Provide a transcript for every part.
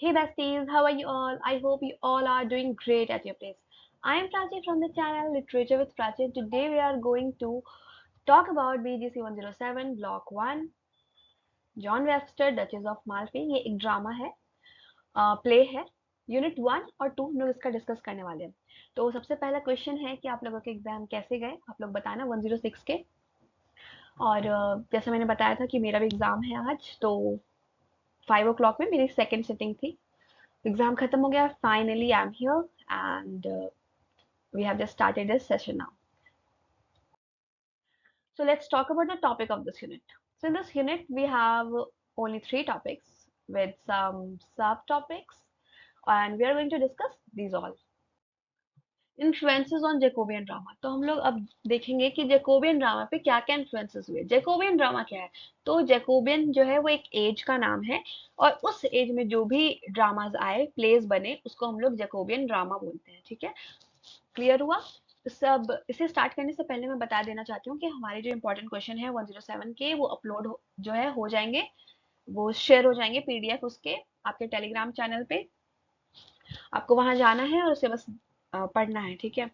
Hey besties, how are you all? I hope you all are doing great at your place. I am Prachi from the channel Literature with Prachi. Today we are going to talk about BGC 107 Block 1 John Webster duchess of Malfi. ये एक drama है, play है। Unit 1 और 2 हम लोग इसका discuss करने वाले हैं। तो सबसे पहला क्वेश्चन है कि आप लोगों के एग्जाम कैसे गए, आप लोग बताना 106 के। और जैसे मैंने बताया था कि मेरा भी एग्जाम है आज, तो 5 o'clock में मेरी सेकेंड सिटिंग थी। एग्जाम खत्म हो गया, finally I am here and we have just started this session now. So let's talk about the topic of this unit. So in this unit we have only 3 topics with some subtopics, and we are going to discuss these all. Influences on Jacobian drama. तो हम लोग अब देखेंगे कि Jacobian drama पे क्या क्या influences हुए। जैकोबियन ड्रामा क्या है? तो जैकोबियन जो है वो एक एज का नाम है, और उस एज में जो भी ड्रामाज आए, प्लेस बने, उसको हम लोग जैकोबियन ड्रामा बोलते हैं। ठीक है, क्लियर हुआ? सब इसे स्टार्ट करने से पहले मैं बता देना चाहती हूँ कि हमारे जो इंपॉर्टेंट क्वेश्चन है 107 के, वो अपलोड जो है हो जाएंगे, वो शेयर हो जाएंगे पीडीएफ उसके आपके टेलीग्राम चैनल पे। आपको वहां जाना है और उसे बस पढ़ना है। ठीक है,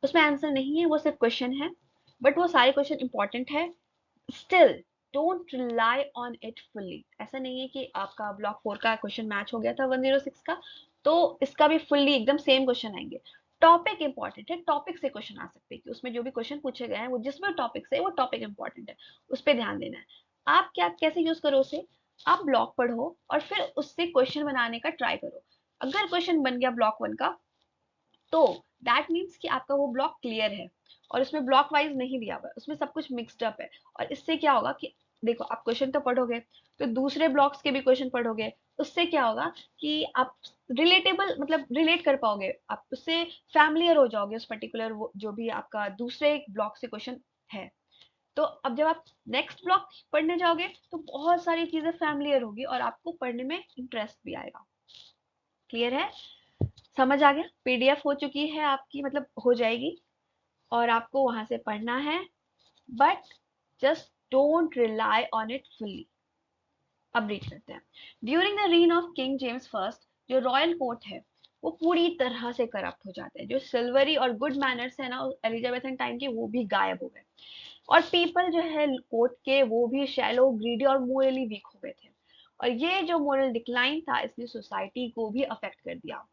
उसमें आंसर नहीं है, वो सिर्फ क्वेश्चन है, बट वो सारे क्वेश्चन इंपॉर्टेंट है। Still don't rely on it fully. ऐसा नहीं है कि आपका ब्लॉक 4 का क्वेश्चन मैच हो गया था 106 का, तो इसका भी फुल्ली एकदम सेम क्वेश्चन आएंगे। टॉपिक इंपॉर्टेंट है, टॉपिक से क्वेश्चन आ सकते हैं कि उसमें जो भी क्वेश्चन पूछे गए हैं वो जिस भी टॉपिक से, वो टॉपिक इंपॉर्टेंट है, उस पर ध्यान देना है। आप क्या कैसे यूज करो उसे? आप ब्लॉक पढ़ो और फिर उससे क्वेश्चन बनाने का ट्राई करो। अगर क्वेश्चन बन गया ब्लॉक 1 का, तो दैट मीन्स कि आपका वो ब्लॉक क्लियर है, और उसमें ब्लॉक वाइज नहीं दिया हुआ है, उसमें सब कुछ मिक्सड अप है। और इससे क्या होगा कि देखो, आप क्वेश्चन तो पढ़ोगे, तो दूसरे ब्लॉक्स के भी क्वेश्चन पढ़ोगे, उससे क्या होगा कि आप रिलेटेबल मतलब रिलेट कर पाओगे, आप उससे फैमिलियर हो जाओगे उस पर्टिकुलर जो भी आपका दूसरे ब्लॉक से क्वेश्चन है। तो अब जब आप नेक्स्ट ब्लॉक पढ़ने जाओगे तो बहुत सारी चीजें फैमिलियर होगी और आपको पढ़ने में इंटरेस्ट भी आएगा। क्लियर है? समझ आ गया? पीडीएफ हो चुकी है आपकी, मतलब हो जाएगी, और आपको वहां से पढ़ना है, but just don't rely on it fully. अब रीड करते हैं। During the reign of king James first, जो रॉयल कोर्ट है वो पूरी तरह से करप्ट हो जाता है। जो सिल्वरी और गुड मैनर्स है ना एलिजाबेथन टाइम के, वो भी गायब हो गए, और पीपल जो है कोर्ट के, वो भी शैलो, ग्रीडी और मोरली वीक हो गए थे। और ये जो मोरल डिक्लाइन था, इसने सोसाइटी को भी अफेक्ट कर दिया।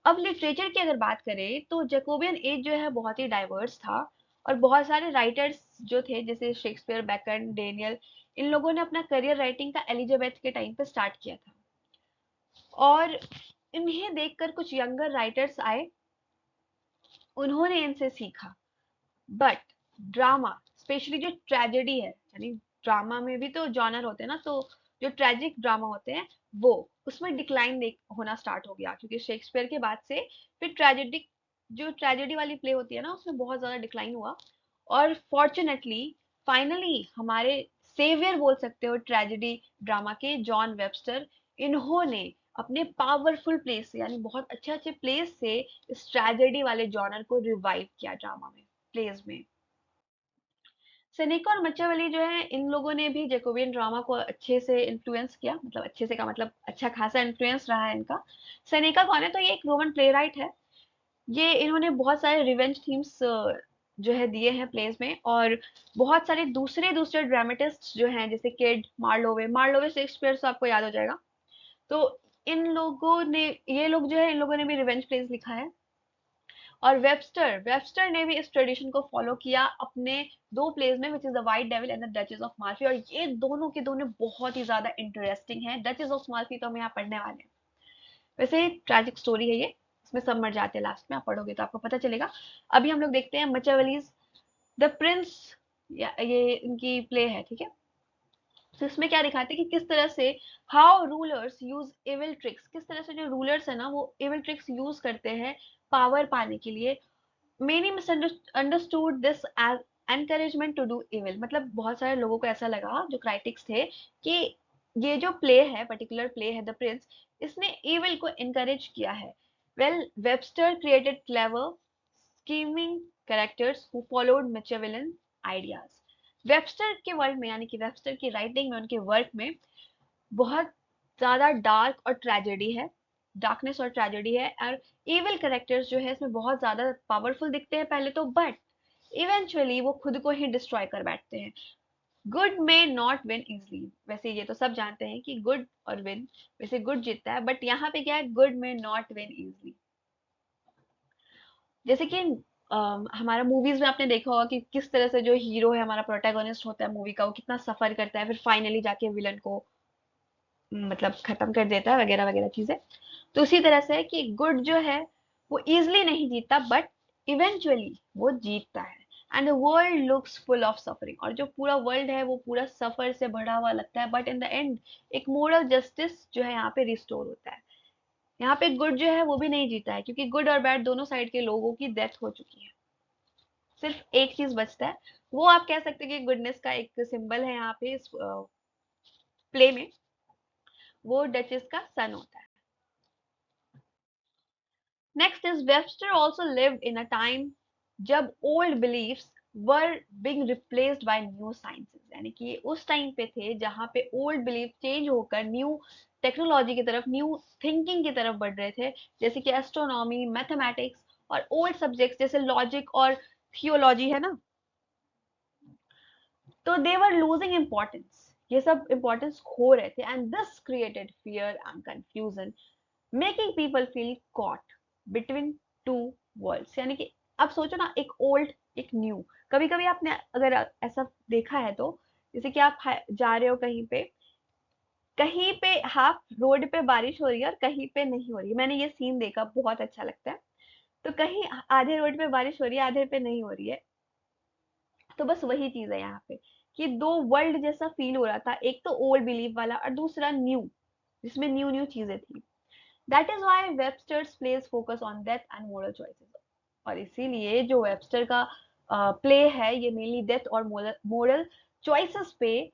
अब लिटरेचर की अगर बात करें तो जैकोबियन एज जो है बहुत ही डाइवर्स था, और बहुत सारे राइटर्स जो थे, जैसे शेक्सपियर, बैकन, डेनियल, इन लोगों ने अपना करियर राइटिंग का एलिजाबेथ के टाइम पे स्टार्ट किया था। और इन्हें देखकर कुछ यंगर राइटर्स आए, उन्होंने इनसे सीखा। बट ड्रामा, स्पेशली जो ट्रेजेडी है, यानी ड्रामा में भी तो जॉनर होते हैं ना, तो जो ट्रेजिक ड्रामा होते हैं, वो उसमें डिक्लाइन होना स्टार्ट हो गया, क्योंकि शेक्सपियर के बाद से फिर ट्रेजेडी, जो ट्रेजेडी वाली प्ले होती है ना, उसमें बहुत ज्यादा डिक्लाइन हुआ। और फॉर्चुनेटली फाइनली हमारे सेवियर बोल सकते हो ट्रेजेडी ड्रामा के, जॉन वेबस्टर, इन्होंने अपने पावरफुल प्लेस से, यानी बहुत अच्छे अच्छे प्लेस से, इस ट्रेजेडी वाले जॉनर को रिवाइव किया ड्रामा में, प्लेज में। सेनेका और मच्चावली जो है, इन लोगों ने भी जैकोबियन ड्रामा को अच्छे से इन्फ्लुएंस किया, मतलब अच्छे से का मतलब अच्छा खासा इन्फ्लुएंस रहा है इनका। सेनेका कौन है? तो ये एक रोमन प्ले राइट है। ये इन्होंने बहुत सारे रिवेंज थीम्स जो है दिए हैं प्लेस में, और बहुत सारे दूसरे दूसरे ड्रामेटिस्ट जो हैं, जैसे किड, मार्लोवे, मार्लोवे शेक्सपियर से आपको याद हो जाएगा। तो इन लोगों ने, ये लोग जो है, इन लोगों ने भी रिवेंज प्लेस लिखा है। और वेबस्टर, वेबस्टर ने भी इस ट्रेडिशन को फॉलो किया अपने 2 प्लेस में, which is the white devil and the Duchess of Malfi. और ये दोनों के दोनों बहुत ही ज्यादा इंटरेस्टिंग है। डचेस ऑफ माल्फी तो हम यहाँ पढ़ने वाले हैं। वैसे ट्रैजिक स्टोरी है ये, इसमें सब मर जाते हैं लास्ट में, आप पढ़ोगे तो आपको पता चलेगा। अभी हम लोग देखते हैं मचावलीज द प्रिंस, ये इनकी प्ले है। ठीक है, तो इसमें क्या दिखाते हैं कि किस तरह से how rulers use evil tricks, किस तरह से जो रूलर्स है ना, वो एविल ट्रिक्स यूज करते हैं पावर पाने के लिए। Many misunderstood this as encouragement to do evil. मतलब बहुत सारे लोगों को ऐसा लगा, जो क्राइटिक्स थे, कि ये जो प्ले है, पर्टिकुलर प्ले है द प्रिंस, इसने इविल को इनकरेज किया है। Well, Webster created clever scheming characters who followed Machiavellian ideas. Webster के वर्ल्ड में, यानी कि वेबस्टर की राइटिंग में, उनके वर्क में बहुत ज्यादा डार्क और ट्रेजेडी है, डार्कनेस और ट्रेजेडी है, और इविल कैरेक्टर्स जो है इसमें बहुत ज्यादा पावरफुल दिखते हैं पहले तो, बट इवेंचुअली वो खुद को ही डिस्ट्रॉय कर बैठते हैं। गुड में नॉट विन इजली, वैसे ये तो सब जानते हैं कि गुड और विन, वैसे गुड जीतता है, बट यहाँ पे क्या है, गुड में नॉट विन इजली। जैसे कि हमारा मूवीज में आपने देखा होगा कि किस तरह से जो हीरो है, हमारा प्रोटैगनिस्ट होता है मूवी का, वो कितना सफर करता है, फिर फाइनली जाके विलन को मतलब खत्म कर देता है, वगैरह वगैरह चीजें। तो उसी तरह से है कि गुड जो है वो इजिली नहीं जीतता, बट इवेंचुअली वो जीतता है। And the world looks full of suffering, और जो पूरा वर्ल्ड है वो पूरा सफर से भरा हुआ लगता है, बट इन द एंड एक मोरल जस्टिस जो है यहाँ पे रिस्टोर होता है। यहाँ पे गुड जो है वो भी नहीं जीता है, क्योंकि गुड और बैड दोनों साइड के लोगों की डेथ हो चुकी है। सिर्फ एक चीज बचता है, वो आप कह सकते हैं कि गुडनेस का एक सिंबल है यहाँ पे इस प्ले में, वो डचेस का सन होता है। Next is Webster also lived in a time जब old beliefs were being replaced by new sciences, यानी कि उस टाइम पे थे जहां पे ओल्ड बिलीफ चेंज होकर न्यू टेक्नोलॉजी की तरफ, न्यू थिंकिंग की तरफ बढ़ रहे थे, जैसे कि एस्ट्रोनॉमी, मैथमेटिक्स, और ओल्ड सब्जेक्ट्स जैसे लॉजिक और थियोलॉजी है ना, तो दे वर लूजिंग इम्पोर्टेंस, ये सब इम्पोर्टेंस खो रहे थे, and this created fear and confusion, making people feel caught between two worlds. यानी कि अब सोचो ना, एक ओल्ड एक न्यू, कभी कभी आपने अगर ऐसा देखा है तो, जैसे कि आप जा रहे हो कहीं पे हाफ रोड पे बारिश हो रही है और कहीं पे नहीं हो रही है, मैंने ये सीन देखा, बहुत अच्छा लगता है। तो कहीं आधे रोड पे बारिश हो रही है, आधे पे नहीं हो रही है, तो बस वही चीज है यहाँ पे, कि दो वर्ल्ड जैसा फील हो रहा था, एक तो ओल्ड बिलीफ वाला और दूसरा न्यू, जिसमें न्यू न्यू चीजें थी। That is why Webster's place focus on death and moral choices, और इसीलिए जो वेबस्टर का प्ले है ये मेनली डेथ और मोरल चॉइसेस पे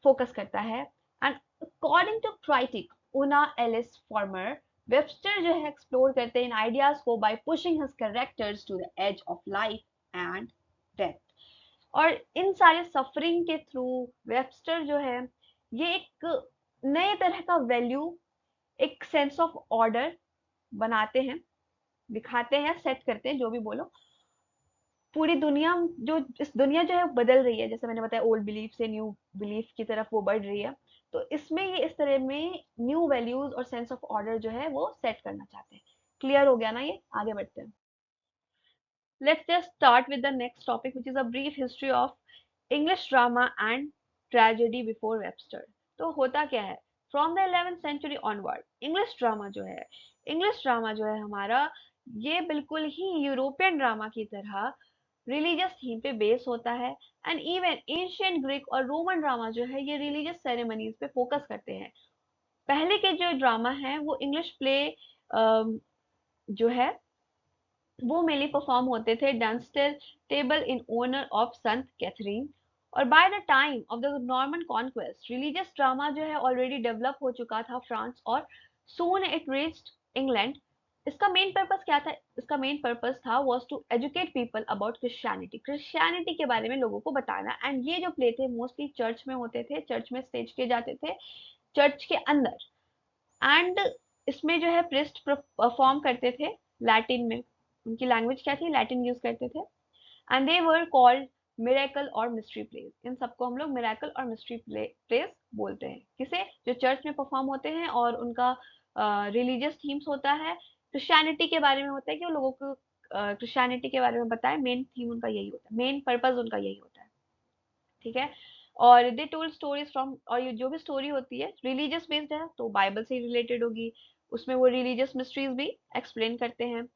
फोकस करता है। And according to critic Una Ellis Fermor, Webster जो है एक्सप्लोर करते हैं इन आइडियाज को by pushing his characters to the edge of life and death. और इन सारे सफरिंग के थ्रू वेबस्टर जो है ये एक नए तरह का वैल्यू, एक सेंस ऑफ ऑर्डर बनाते हैं, दिखाते हैं, सेट करते हैं, जो भी बोलो। पूरी दुनिया, जो इस दुनिया जो है बदल रही है, जैसे मैंने बताया ओल्ड बिलीफ से न्यू बिलीफ की तरफ वो बढ़ रही है, तो इसमें ये इस तरह में न्यू वैल्यूज और सेंस ऑफ ऑर्डर जो है वो सेट करना चाहते हैं। क्लियर हो गया ना, ये आगे बढ़ते हैं। Let's just start with the next topic, which is a brief history of English drama and tragedy before Webster. तो होता क्या है, from the 11th century onward English drama जो है, इंग्लिश ड्रामा जो है हमारा, ये बिल्कुल ही यूरोपियन ड्रामा की तरह रिलीजियस थीम पे बेस होता है। एंड इवन एशियन ग्रीक और रोमन ड्रामा जो है ये रिलीजियस सेरेमनीज पे फोकस करते हैं। पहले के जो ड्रामा है वो इंग्लिश प्ले जो है वो मेनली परफॉर्म होते थे डंस्टेल table in honour of Sant Catherine. और by the time of the Norman conquest religious drama जो है ऑलरेडी डेवलप हो चुका था फ्रांस, और सून इट रीच्ड इंग्लैंड। इसका मेन पर्पस क्या था, इसका मेन पर्पस था was to educate people about Christianity, Christianity के बारे में लोगों को बताना। एंड ये जो प्ले थे मोस्टली चर्च में होते थे, चर्च में स्टेज किए जाते थे, चर्च के अंदर। एंड इसमें जो है प्रिस्ट परफॉर्म करते थे लैटिन में, उनकी लैंग्वेज क्या थी, लैटिन यूज करते थे। And they were called miracle और मिस्ट्री प्लेस, इन सबको हम लोग मिरेकल और मिस्ट्री प्लेस बोलते हैं, किसे, जो चर्च में परफॉर्म होते हैं और उनका रिलीजियस थीम्स होता है, क्रिश्चियनिटी के बारे में होता है कि वो लोगों को क्रिश्चियनिटी के बारे में बताए, मेन थीम उनका यही होता है, मेन पर्पज उनका यही होता है। ठीक है। और दे टोल्ड स्टोरीज फ्रॉम, और ये जो भी स्टोरी होती है रिलीजियस बेस्ड है तो बाइबल से रिलेटेड होगी, उसमें वो रिलीजियस मिस्ट्रीज भी एक्सप्लेन करते हैं।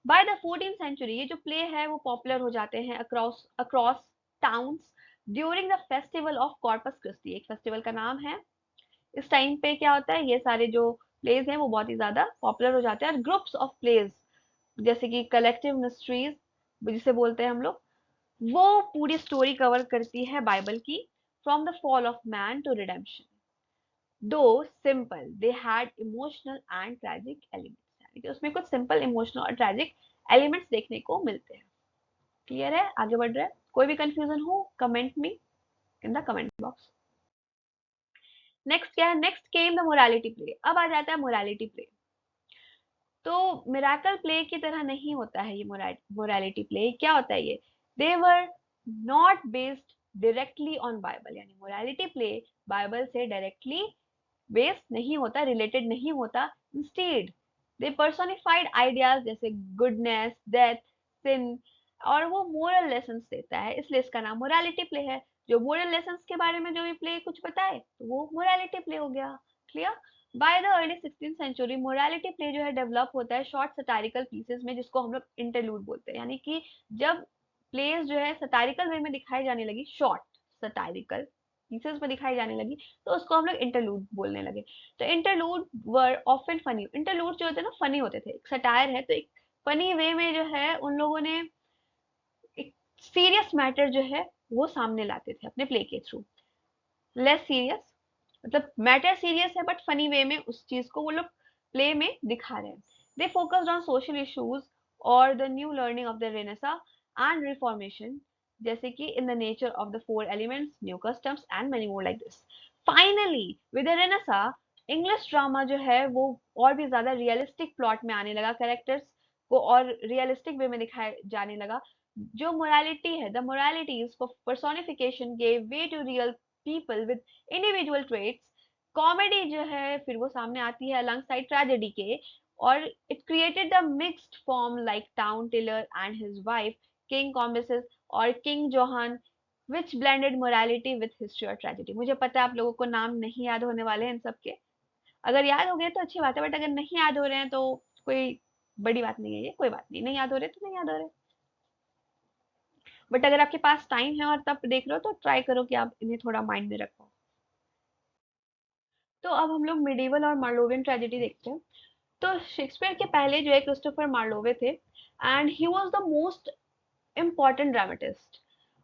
बाय द 14th सेंचुरी ये जो प्ले है वो पॉपुलर हो जाते हैं across across towns during the festival of corpus Christie, एक फेस्टिवल का नाम है। इस टाइम पे क्या होता है, ये सारे जो प्लेज हैं वो बहुत ही ज्यादा पॉपुलर हो जाते हैं, और ग्रुप्स ऑफ प्लेज जैसे कि कलेक्टिव मिस्ट्रीज जिसे बोलते हैं हम लोग, वो पूरी स्टोरी कवर करती है बाइबल की, from the fall of man to redemption. Though simple they had emotional and tragic elements, यानी कि उसमें कुछ सिंपल इमोशनल और ट्रेजिक एलिमेंट्स देखने को मिलते हैं। क्लियर है, आगे बढ़ रहे हैं, कोई भी कंफ्यूजन हो comment me in the comment box. Next क्या है, next came the morality play. अब आ जाता है मोरालिटी प्ले। तो मिराकल प्ले की तरह नहीं होता है ये मोरालिटी प्ले। क्या होता है ये, they were not based directly on Bible, यानी मोरालिटी प्ले बाइबल से डायरेक्टली बेस्ड नहीं होता, रिलेटेड नहीं होता। इंस्टेड दे पर्सोनिफाइड आइडियाज जैसे गुडनेस, डेथ, सिन, और वो मोरल लेसन्स देता है, इसलिए इसका नाम मोरालिटी प्ले है। जो मोरल लेसन्स के बारे में जो भी प्ले कुछ बताए तो वो मोरालिटी प्ले हो गया। Clear. By the early 16th century morality play जो है डेवलप होता है शॉर्ट सटारिकल पीसेस में, जिसको हम लोग इंटरलूड बोलते हैं। यानी कि जब प्लेस जो है सटारिकल वे में दिखाई जाने लगी, शॉर्ट सटारिकल पीसेस में दिखाई जाने लगी, तो उसको हम लोग इंटरलूड बोलने लगे। तो interlude were often funny, interlude जो होते हैं ना फनी होते थे, एक सटायर है तो एक फनी वे में जो है उन लोगों ने एक सीरियस मैटर जो है वो सामने लाते थे अपने प्ले के थ्रू। लेस सीरियस, मतलब मैटर सीरियस है बट फनी वे में उस चीज को वो लोग प्ले में दिखा रहे हैं। They focused on social issues और the new learning of the Renaissance and Reformation, जैसे कि in the nature of the four elements, new customs and many more like this. Finally with the Renaissance English drama जो है वो और भी ज्यादा realistic plot में आने लगा, कैरेक्टर्स को और रियलिस्टिक वे में दिखाया जाने लगा। जो मोरालिटी है, the moralities personification gave way to real people with individual traits. Comedy जो है फिर वो सामने आती है अलॉन्ग साइड ट्रेजेडी के, और it created the mixed form like Tom Tyler and his wife King Cambises और King Johan, which blended morality with history और ट्रेजेडी। मुझे पता है आप लोगों को नाम नहीं याद होने वाले हैं इन सब के, अगर याद हो गए तो अच्छी बात है, बट अगर नहीं याद हो रहे हैं तो कोई बड़ी बात नहीं है, ये कोई बात नहीं, नहीं याद हो रहे तो नहीं याद हो रहे। बट अगर आपके पास टाइम है और तब देख रहे हो तो ट्राई करो कि आप इन्हें थोड़ा माइंड में रखो। तो अब हम लोग मिडिवल और मार्लोवियन ट्रेजेडी देखते हैं। तो शेक्सपियर के पहले जो है क्रिस्टोफर मार्लोवे थे, and he was the most important dramatist.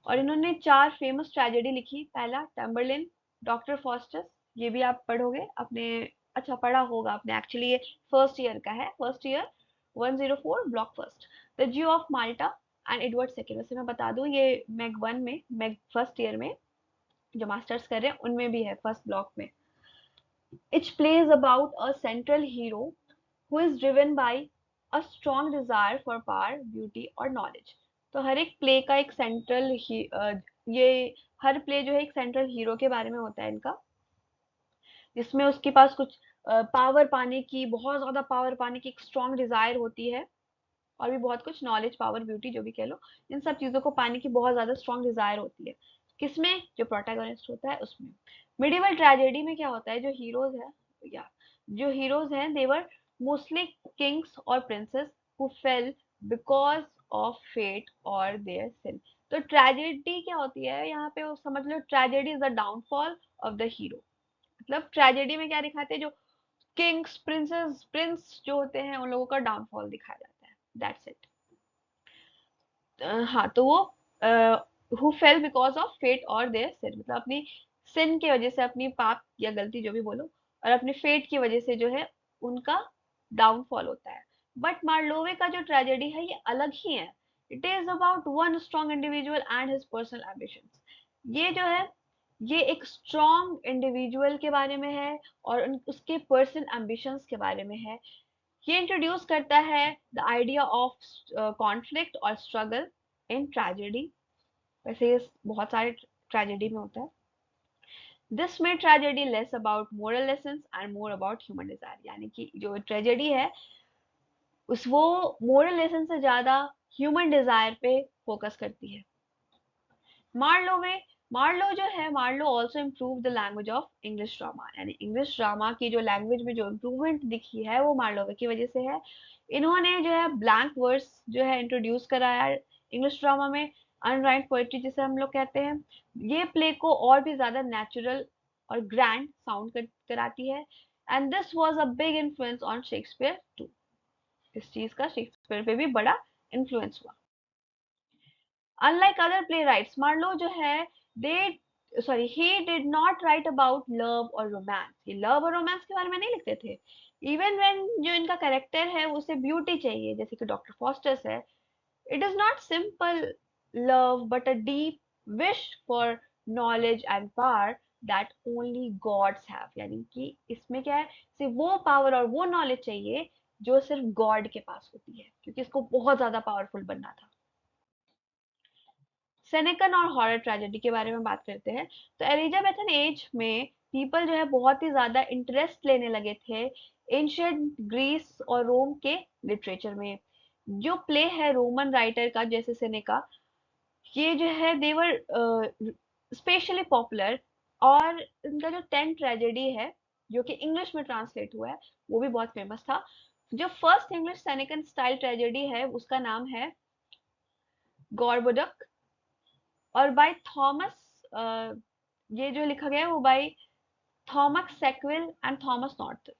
और इन्होंने चार फेमस ट्रेजेडी लिखी। पहला टम्बरलिन, डॉक्टर फॉस्टस, ये भी आप पढ़ोगे अपने, अच्छा पढ़ा होगा आपने, एक्चुअली ये फर्स्ट ईयर का है, first year 104 block first. The Jew of Malta and Edward second. वैसे मैं बता दूं ये मैग वन में, मैग फर्स्ट ईयर में जो मास्टर्स कर रहे हैं उनमें भी है फर्स्ट ब्लॉक में। It plays about a central hero who is driven by a strong desire for power, beauty और knowledge। तो हर एक प्ले का एक सेंट्रल ये हर प्ले जो है एक सेंट्रल हीरो के बारे में होता है इनका, जिसमें उसके पास कुछ पावर पाने की, बहुत ज्यादा पावर पाने की एक स्ट्रॉन्ग डिजायर होती है, और भी बहुत कुछ, नॉलेज, पावर, ब्यूटी जो भी कह लो, इन सब चीजों को पाने की बहुत ज्यादा स्ट्रॉन्ग डिजायर होती है। किसमें, जो प्रोटैगनिस्ट होता है उसमें। मिडिवल ट्रेजेडी में क्या होता है, जो हीरोज है, या जो हीरोज हैं देवर मोस्टली किंग्स और princes who fell because of fate और देयर सिन। तो ट्रेजेडी क्या होती है यहाँ पे, वो समझ लो tragedy is the downfall of the hero. मतलब ट्रेजेडी में क्या दिखाते हैं, जो किंग्स, प्रिंसेस, प्रिंस जो होते हैं उन लोगों का डाउनफॉल दिखाया जाता है, दैट्स इट। हाँ, तो वो who fell because of fate और देयर सिन, मतलब अपनी सिन की वजह से, अपनी पाप या गलती जो भी बोलो, और अपने फेट की वजह से जो है उनका डाउनफॉल होता है। बट मार्लोवे का जो ट्रेजेडी है ये अलग ही है। It is about one strong individual and his personal ambitions. ये जो है ये एक स्ट्रॉन्ग इंडिविजुअल के बारे में है और उसके पर्सनल एम्बिशंस के बारे में है। ये इंट्रोड्यूस करता है द आइडिया ऑफ कॉन्फ्लिक्ट और स्ट्रगल इन ट्रेजेडी। वैसे ये बहुत सारे ट्रेजेडी में होता है। This made tragedy less about moral lessons and more about human Dzire, यानी कि जो ट्रेजेडी है उस वो मोरल लेसन से ज्यादा ह्यूमन डिजायर पे फोकस करती है। मार्लोवे, मार्लो जो है, Marlowe also improve the language of English drama, यानी इंग्लिश ड्रामा की जो लैंग्वेज में जो इम्प्रूवमेंट दिखी है वो मार्लोवे की वजह से है। इन्होंने जो है ब्लैंक वर्स जो है इंट्रोड्यूस कराया इंग्लिश ड्रामा में, अनराइम्ड पोएट्री जिसे हम लोग कहते हैं। ये प्ले को और भी ज्यादा नेचुरल और ग्रैंड साउंड कराती है। And this was a big influence on Shakespeare to. इस चीज का शेक्सपियर पे भी बड़ा इन्फ्लुएंस हुआ। Unlike other playwrights, Marlowe जो है, he did not write about love or romance. ये love और romance के बारे में नहीं लिखते थे। Even when जो इनका कैरेक्टर है उसे ब्यूटी चाहिए, जैसे कि डॉक्टर फॉस्टर्स है, it is not simple love but a deep wish for knowledge and power that only gods have, यानी कि इसमें क्या है, सिर्फ वो पावर और वो नॉलेज चाहिए जो सिर्फ गॉड के पास होती है, क्योंकि इसको बहुत ज्यादा पावरफुल बनना था। सेनेकन और हॉरर ट्रेजेडी के बारे में बात करते हैं। तो एलिजाबेथन एज में पीपल जो है बहुत ही ज्यादा इंटरेस्ट लेने लगे थे एंशियंट ग्रीस और रोम के लिटरेचर में। जो प्ले है रोमन राइटर का जैसे सेनेका, ये जो है देवर स्पेशली पॉपुलर। और इनका जो 10 ट्रेजेडी है जो कि इंग्लिश में ट्रांसलेट हुआ है वो भी बहुत फेमस था। जो फर्स्ट इंग्लिश सेनेकन स्टाइल ट्रेजेडी है उसका नाम है गॉर्बोडक, और बाय थॉमस, ये जो लिखा गया है वो by Thomas Sackville and Thomas North.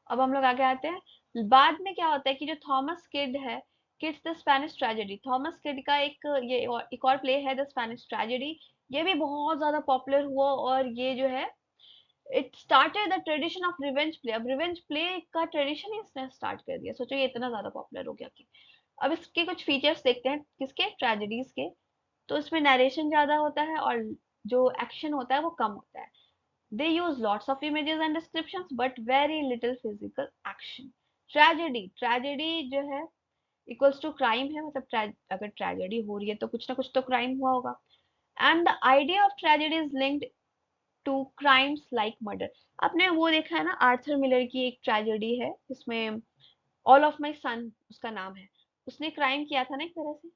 अब हम लोग आगे आते हैं। बाद में क्या होता है कि जो थॉमस किड है, kids the Spanish tragedy, Thomas kid का एक और प्ले है द स्पेनिश ट्रेजेडी। ये भी बहुत ज्यादा पॉपुलर हुआ और ये जो है it started the tradition of revenge play. अब रिवेंज प्ले का ट्रेडिशन ही इसने स्टार्ट कर दिया। सोचो ये इतना ज्यादा पॉपुलर हो गया कि अब इसके कुछ फीचर्स देखते हैं किसके, ट्रेजेडीज के। तो इसमें नरेशन ज्यादा होता है और जो एक्शन होता है वो कम होता है। They use lots of images and descriptions but very little physical action. Tragedy, tragedy जो है इक्वल्स टू क्राइम है, मतलब अगर ट्रेजेडी हो रही है तो कुछ ना कुछ तो क्राइम हुआ होगा। And the idea of tragedy is linked to crimes like murder. आपने वो देखा है ना, आर्थर मिलर की एक ट्रेजेडी है जिसमें ऑल ऑफ माई सन उसका नाम है। उसने क्राइम किया था ना एक तरह से,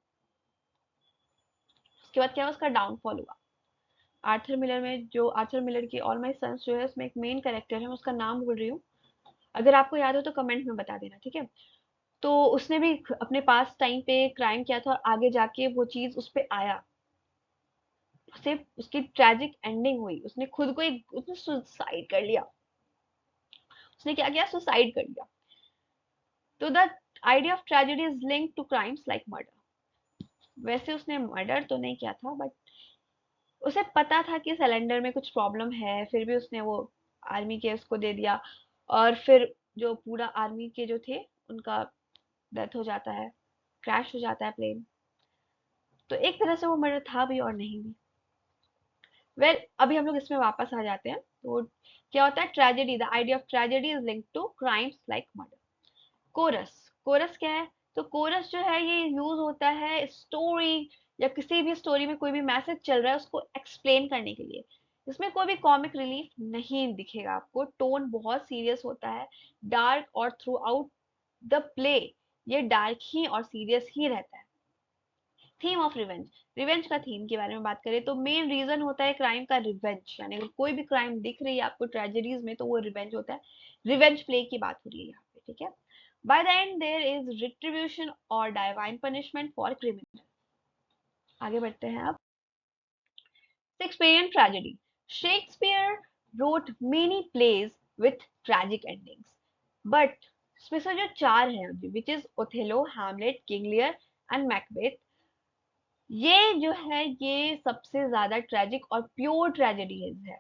उसके बाद क्या हुआ, उसका डाउनफॉल हुआ। आर्थर मिलर में जो आर्थर मिलर की ऑल माय सन्स जो है उसमें एक मेन कैरेक्टर है, मैं उसका नाम भूल रही हूँ। अगर आपको याद हो तो कमेंट में बता देना, ठीक है। तो उसने भी अपने पास टाइम पे क्राइम किया था और आगे जाके वो चीज उस पे आया, उसे उसकी ट्रेजिक एंडिंग हुई, उसने खुद को एक उसने सुसाइड कर लिया। उसने क्या किया, सुसाइड कर लिया। तो the idea of tragedy is linked to crimes like murder. वैसे उसने मर्डर तो नहीं किया था बट उसे पता था कि सिलेंडर में कुछ प्रॉब्लम है, फिर भी उसने वो आर्मी के उसको दे दिया। और फिर जो पूरा आर्मी के जो थे उनका डेथ हो जाता है, क्रैश हो जाता है प्लेन। तो एक तरह से वो मर्डर था भी और नहीं भी। वेल अभी हम लोग इसमें वापस आ जाते हैं। तो क्या होता है, tragedy, the idea of tragedy is linked to crimes like murder. Coarse, coarse क्या है, तो कोरस जो है ये यूज होता है स्टोरी या किसी भी स्टोरी में कोई भी मैसेज चल रहा है उसको एक्सप्लेन करने के लिए। इसमें कोई भी कॉमिक रिलीफ नहीं दिखेगा आपको, टोन बहुत सीरियस होता है, डार्क, और थ्रू आउट द प्ले ये डार्क ही और सीरियस ही रहता है। थीम ऑफ रिवेंज, रिवेंज का थीम के बारे में बात करें तो मेन रीजन होता है क्राइम का रिवेंज, यानी अगर कोई भी क्राइम दिख रही है आपको ट्रेजेडीज में तो वो रिवेंज होता है। रिवेंज प्ले की बात हो रही है यहाँ पे, ठीक है। By the end there is retribution और डिवाइन पनिशमेंट फॉर क्रिमिनल। आगे बढ़ते हैं अब। Shakespearean tragedy, Shakespeare wrote many plays with tragic endings, but इसमें से जो चार हैं which is Othello, Hamlet, King Lear and Macbeth, ये जो है ये सबसे ज्यादा ट्रेजिक और प्योर ट्रेजेडीज है।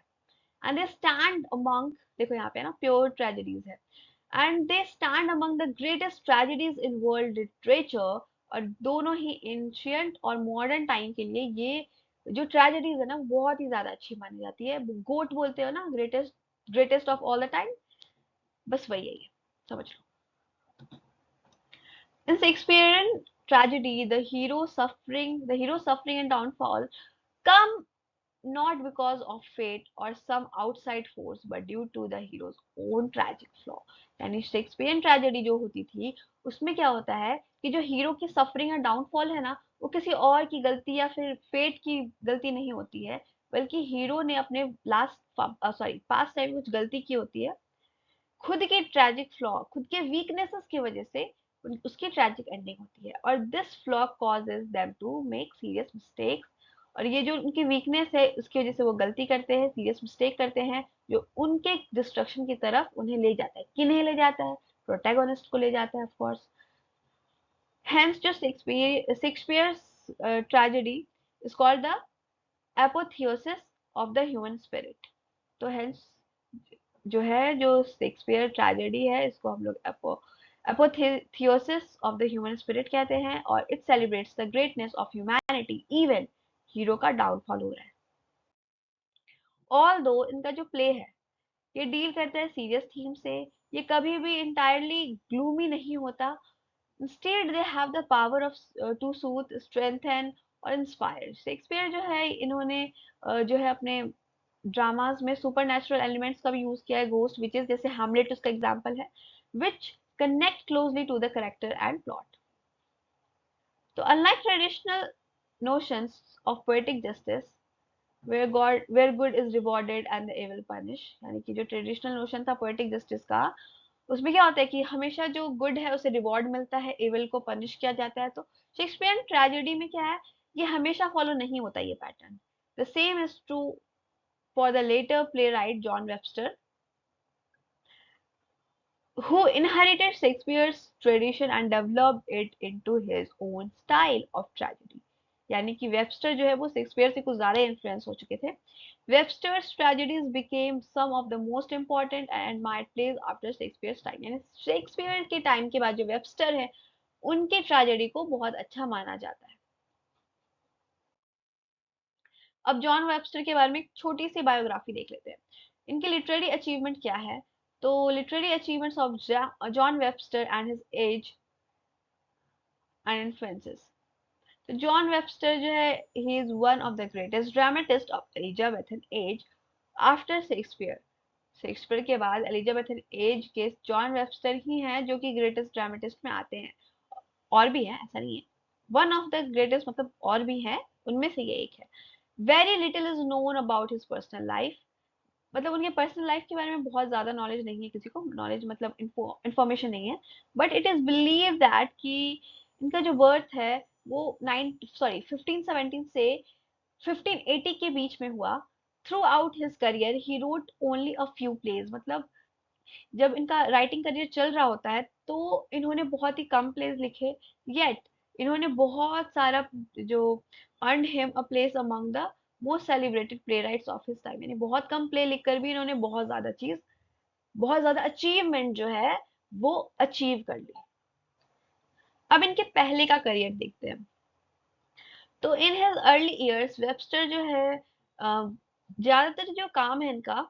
एंड दे स्टैंड अमंग, देखो यहाँ पे ना प्योर ट्रेजेडीज है, and they stand among the greatest tragedies in world literature. और दोनों ही एंशियंट और मॉडर्न टाइम के लिए ये जो ट्रेजेडीज है ना बहुत ही ज्यादा अच्छी मानी जाती है। गोट बोलते हो ना, greatest, greatest of all the time, बस वही है ये, समझ लो। In Shakespearean tragedy, the hero suffering and downfall come not because of fate or some outside force but due to the hero's own tragic flaw। यानी Shakespearean tragedy जो होती थी उसमें क्या होता है कि जो हीरो की सफरिंग या डाउनफॉल है ना वो किसी और की गलती या फिर फेट की गलती नहीं होती है, बल्कि हीरो ने अपने पास्ट टाइम कुछ गलती की होती है, खुद के ट्रेजिक फ्लॉ, खुद के वीकनेसेस की वजह से उसकी ट्रेजिक एंडिंग होती है। और this flaw causes them to make serious mistakes. और ये जो उनकी वीकनेस है उसकी वजह से वो गलती करते हैं, सीरियस मिस्टेक करते हैं, जो उनके डिस्ट्रक्शन की तरफ उन्हें ले जाता है। किन्हें ले जाता है, प्रोटैगोनिस्ट को ले जाता है ऑफ कोर्स। हेंस जो Shakespeare's tragedy is called the apotheosis of the human spirit. तो हेंस जो है जो शेक्सपियर ट्रेजेडी है इसको हम लोग apotheosis of the human spirit कहते हैं, और it celebrates the greatness of humanity even hero का डाउनफॉल हो रहा है। ऑल दो इनका जो प्ले है ये डील करता है सीरियस थीम से, ये कभी भी इंटायरली ग्लूमी नहीं होता। Instead they have the power of to soothe, strengthen और इंस्पायर। शेक्सपियर जो है इन्होंने जो है अपने ड्रामास में सुपर एलिमेंट्स का भी यूज किया है, घोस्ट विचेस, जैसे हैमलेट उसका एग्जांपल है, which connect closely to the character and plot. तो unlike traditional notions of poetic justice where good is rewarded and the evil punished, यानी कि जो ट्रेडिशनल नोशन था पोएटिक जस्टिस का, उसमें क्या होता है कि हमेशा जो गुड है उसे रिवॉर्ड मिलता है, एविल को पनिश किया जाता है। तो शेक्सपियन ट्रेजेडी में क्या है, ये हमेशा फॉलो नहीं होता ये pattern. The same is true for the letter play right John Webster, who inherited Shakespeare's tradition and developed it into his own style of tragedy। यानी कि वेबस्टर जो है वो शेक्सपियर से कुछ ज्यादा इन्फ्लुएंस हो चुके थे। Webster's tragedies became some of the most important and admired pledge after Shakespeare's time, यानी शेक्सपियर के टाइम के बाद जो वेबस्टर है उनके ट्रेजेडी को बहुत अच्छा माना जाता है। अब जॉन वेबस्टर के बारे में एक छोटी सी बायोग्राफी देख लेते हैं। इनकी लिटरेरी अचीवमेंट क्या है, तो literary achievements of John Webster and his age and influences. तो जॉन वेबस्टर जो है he is one of the greatest dramatist of Elizabethan age after Shakespeare. Shakespeare के बाद एलिजाबेथन एज के जॉन वेबस्टर ही हैं जो कि ग्रेटेस्ट ड्रामेटिस्ट में आते हैं। और भी है, ऐसा नहीं है, वन ऑफ द ग्रेटेस्ट मतलब और भी है, उनमें से ये एक है। Very little is known about his personal life, मतलब उनके पर्सनल लाइफ के बारे में बहुत ज्यादा नॉलेज नहीं है किसी को, नॉलेज मतलब इंफॉर्मेशन नहीं है। But it is believe that कि इनका जो बर्थ है वो 1517 से 1580 के बीच में हुआ। Through out his career he wrote only a few pledge, मतलब जब इनका राइटिंग करियर चल रहा होता है तो इन्होंने बहुत ही कम प्लेस लिखे, येट इन्होंने बहुत सारा जो earn him a place among the most celebrated play rights of his time, यानी बहुत कम प्ले लिखकर भी इन्होंने बहुत ज्यादा अचीवमेंट जो है वो अचीव कर ली। अब इनके पहले का करियर देखते हैं। तो in his early years Webster जो है ज्यादातर जो काम है इनका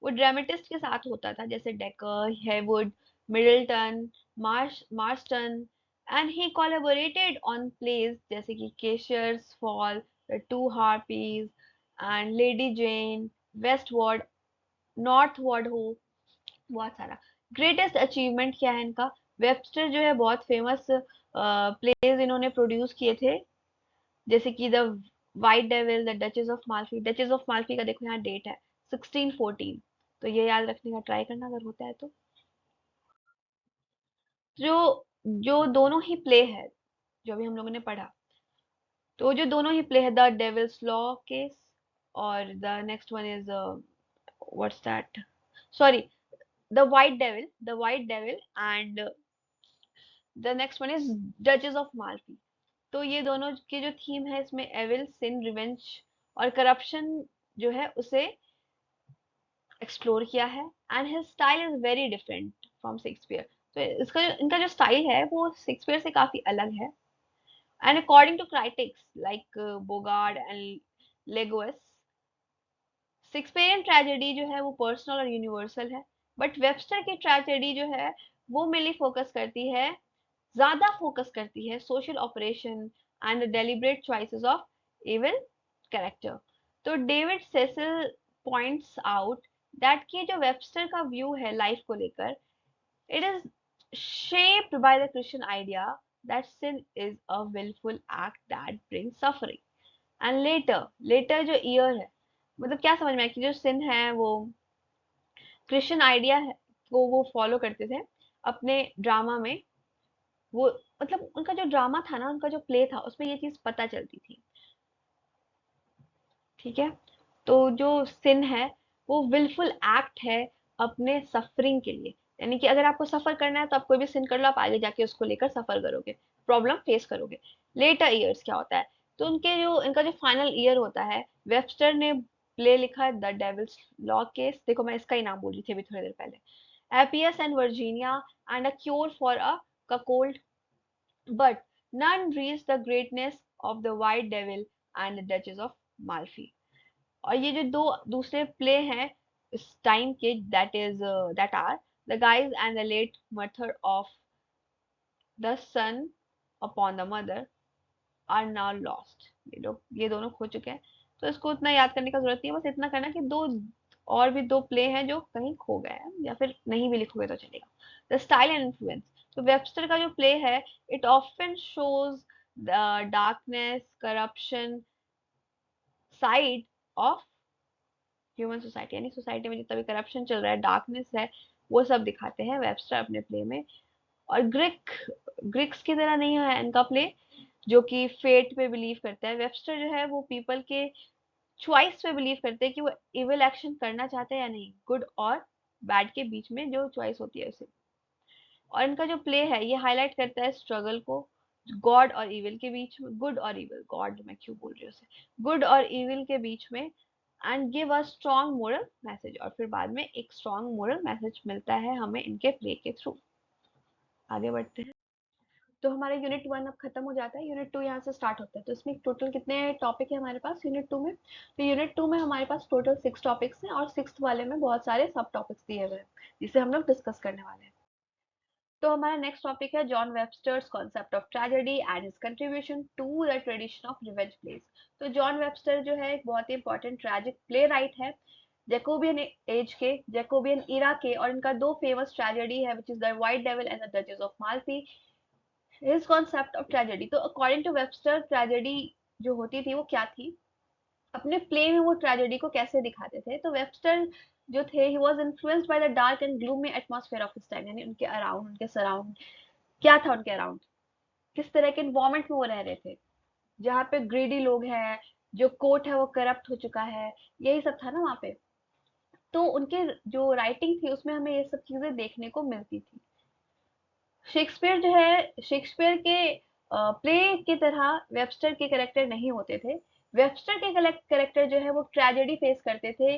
वो ड्रामेटिस्ट के साथ होता था, जैसे Dekker, Heywood, Middleton, Marston, and he collaborated on plays जैसे कि Caesar's fall, the two harpies and Lady Jane, westward, northward ho, बहुत सारा। ग्रेटेस्ट अचीवमेंट क्या है इनका, वेबस्टर जो है बहुत फेमस प्लेज इन्होंने प्रोड्यूस किए थे, जैसे कि the white devil, the Duchess of Malfi. Duchess of Malfi का देखो यहाँ डेट है 1614, तो ये याद रखने का ट्राई करना अगर होता है तो। जो जो दोनों ही प्ले है जो भी हम लोगों ने पढ़ा, तो जो दोनों ही प्ले है द डेविल्स लॉ केस और the next one is what's that, sorry, the white devil and the next one is duchess of Malfi. तो ये दोनों की जो थीम है इसमें एविल, सिन, रिवेंज और करप्शन जो है उसे एक्सप्लोर किया है। And his style is very different from Shakespeare. तो इसका जो इनका जो स्टाइल है वो शेक्सपियर से काफी अलग है। And according to critics like Bogard and Legouis, Shakespearean tragedy जो है वो पर्सनल और यूनिवर्सल है, बट वेबस्टर की ट्रेजेडी जो है वो मेनली फोकस करती है social operation and the deliberate choices of evil character. तो David Cecil points out that कि जो वेबस्टर का व्यू है लाइफ को लेकर, it is shaped by the Christian idea that sin is a willful act that brings suffering। and later जो year है, मतलब क्या समझ में आया कि जो sin है वो क्रिश्चियन आइडिया है को वो फॉलो करते थे अपने ड्रामा में। वो मतलब उनका जो ड्रामा था ना, उनका जो प्ले था उसमें ये चीज पता चलती थी। ठीक है, तो जो सिन है वो विलफुल एक्ट है अपने सफरिंग के लिए, यानी कि अगर आपको सफर करना है तो आप कोई भी सिन कर लो, आप आगे जाके उसको लेकर सफर करोगे, प्रॉब्लम फेस करोगे। लेटर ईयर्स क्या होता है, तो इनका जो फाइनल ईयर होता है, वेबस्टर ने प्ले लिखा है द डेविल्स लॉ केस, देखो मैं इसका ही नाम बोल रही थी अभी थोड़ी देर पहले, एपियस and Virginia and a cure for a cold, but none reached the greatness of the White Devil and the Duchess of Malfi। और ये जो दो दूसरे प्ले हैं इस टाइम के, that are the Guise and the late murder of the son upon the mother are now lost. ये दोनों खो चुके हैं, तो इसको उतना याद करने का जरूरत नहीं है, बस इतना करना कि दो और भी दो प्ले हैं जो कहीं खो गए हैं, या फिर नहीं भी लिखोगे तो चलेगा। द स्टाइल एंड इन्फ्लुएंस, तो वेबस्टर का जो प्ले है, it often shows the darkness corruption side of human society, यानी सोसाइटी में जितना भी करप्शन चल रहा है, डार्कनेस है, वो सब दिखाते हैं वेबस्टर अपने प्ले में। और ग्रीक्स की तरह नहीं है इनका प्ले, जो कि फेट पे बिलीव करता है। वेबस्टर जो है वो पीपल के चॉइस पे बिलीव करते हैं कि वो इविल एक्शन करना चाहते हैं या नहीं, गुड और बैड के बीच में जो चॉइस होती है उसे। और इनका जो प्ले है ये हाईलाइट करता है स्ट्रगल को गॉड और इविल के बीच में, गुड और इविल, गॉड मैं क्यों बोल रही हूँ उसे, गुड और इविल के बीच में, and give a strong moral message. और फिर बाद में एक स्ट्रॉन्ग मोरल मैसेज मिलता है हमें इनके प्ले के थ्रू। आगे बढ़ते हैं। तो हमारा यूनिट 1 अब खत्म हो जाता है, यूनिट 2 यहाँ से स्टार्ट होता है। तो इसमें टोटल कितने टॉपिक है हमारे पास यूनिट 2 में? तो यूनिट 2 में हमारे पास टोटल 6 टॉपिक्स हैं, और 6th वाले में बहुत सारे सब टॉपिक्स दिए हुए हैं जिसे हम लोग डिस्कस करने वाले हैं। तो हमारा नेक्स्ट टॉपिक है John Webster's concept of tragedy and his contribution to the tradition of revenge place. तो जॉन वेबस्टर जो है एक बहुत ही इंपॉर्टेंट ट्रेजिक प्ले राइट है, जैकोबियन एज के, जैकोबियन इरा के, और इनका दो फेमस ट्रेजेडी है which is the white devil and the Duchess of Malfi. His concept of tragedy, तो अकॉर्डिंग टू वेबस्टर ट्रेजेडी जो होती थी वो क्या थी, अपने प्ले में वो ट्रेजेडी को कैसे दिखाते थे। तो वेबस्टर जो थे, ही was influenced by the dark and gloomy atmosphere of his time, यानी उनके अराउंड, उनके सराउंड क्या था, उनके अराउंड किस तरह के इन्वायरमेंट में वो रह रहे थे, जहाँ पे ग्रीडी लोग हैं, जो कोर्ट है वो करप्ट हो चुका है, यही सब था ना वहाँ पे। तो उनके जो राइटिंग थी उसमें हमें ये सब चीजें देखने को मिलती थी। शेक्सपियर जो है, शेक्सपियर के प्ले की तरह वेबस्टर के कैरेक्टर नहीं होते थे। वेबस्टर के कैरेक्टर जो है वो ट्रेजेडी फेस करते थे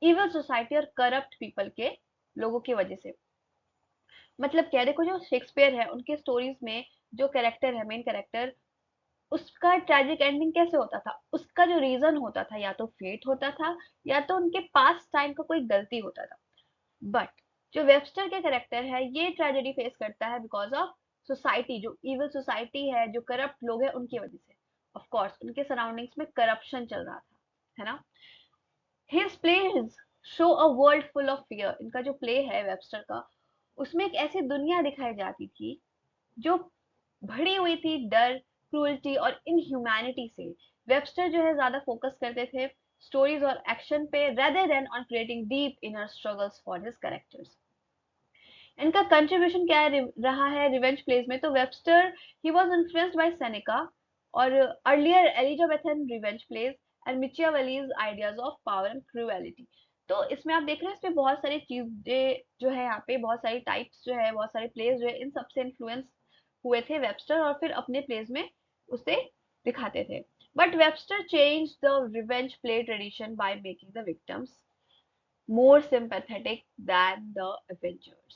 इविल सोसाइटी और करप्ट पीपल के लोगों की वजह से। मतलब क्या, देखो जो शेक्सपियर है उनके स्टोरीज में जो कैरेक्टर है, मेन कैरेक्टर, उसका ट्रेजिक एंडिंग कैसे होता था, उसका जो रीजन होता था या तो फेट होता था, या तो उनके पास टाइम का कोई गलती होता था। बट जो वेबस्टर के कैरेक्टर है ये ट्रेजेडी फेस करता है बिकॉज ऑफ सोसाइटी, जो इविल सोसाइटी है, जो करप्ट लोग हैं उनकी वजह से। ऑफ कोर्स उनके सराउंडिंग्स में करप्शन चल रहा था, है ना। His pledge show a world full of fear, इनका जो प्ले है वेबस्टर का, उसमें एक ऐसी दुनिया दिखाई जाती थी जो भरी हुई थी डर, क्रूअल्टी और इनह्यूमैनिटी से। वेबस्टर जो है ज्यादा फोकस करते थे स्टोरीज और एक्शन पे rather than on creating deep inner struggles for his characters. इनका कंट्रीब्यूशन क्या है रहा है रिवेंज प्लेस में? तो Webster he was influenced by Seneca और earlier Elizabethan revenge plays and Machiavelli's ideas of power and cruelty. तो इसमें आप देख रहे हैं इसमें बहुत सारी चीजें जो है, यहाँ पे बहुत सारी टाइप्स जो है, बहुत सारे प्लेस जो है, इन सबसे इन्फ्लुएंस हुए थे वेबस्टर और फिर अपने प्लेस में उसे दिखाते थे। But Webster change the revenge play tradition by making the victims more sympathetic than the Avengers.